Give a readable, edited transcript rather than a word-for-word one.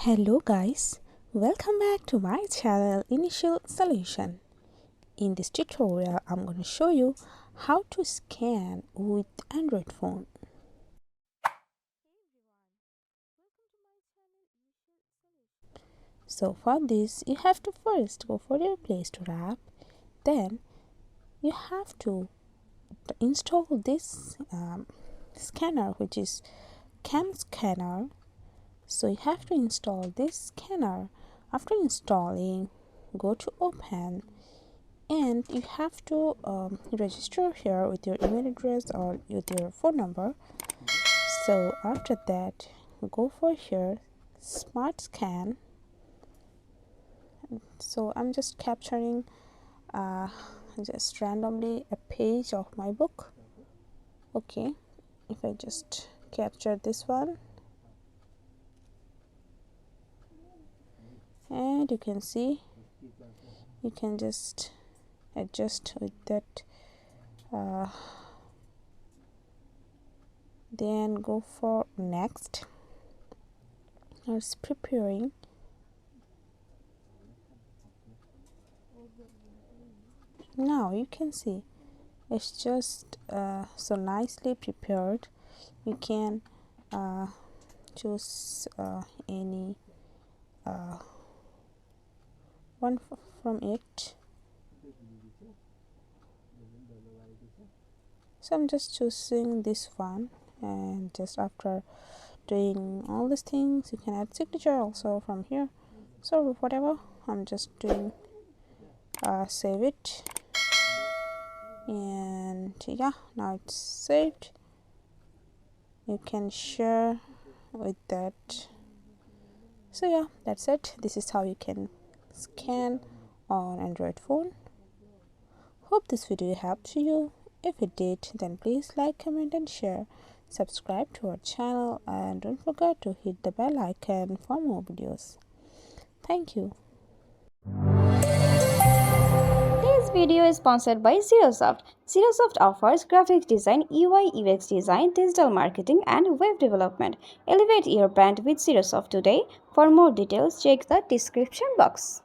Hello guys, welcome back to my channel Initial Solution. In this tutorial I'm going to show you how to scan with Android phone. So for this you have to first go for your Play Store app, then you have to install this scanner, which is CamScanner. So you have to install this scanner. After installing, go to open, and you have to register here with your email address or with your phone number. So after that, go for here smart scan. So I'm just capturing just randomly a page of my book. Okay, if I just capture this one, and you can see you can just adjust with that, then go for next. Now it's preparing. Now you can see it's just so nicely prepared. You can choose any one from it. So I'm just choosing this one, and just after doing all these things you can add signature also from here. So whatever, I'm just doing save it, and yeah, now it's saved. You can share with that. So yeah, that's it. This is how you can scan on Android phone. Hope this video helped you. If it did, then please like, comment and share. Subscribe to our channel and don't forget to hit the bell icon for more videos. Thank you. This video is sponsored by Zerosoft. Zerosoft offers graphic design, UI UX design, digital marketing and web development. Elevate your brand with Zerosoft today. For more details, check the description box.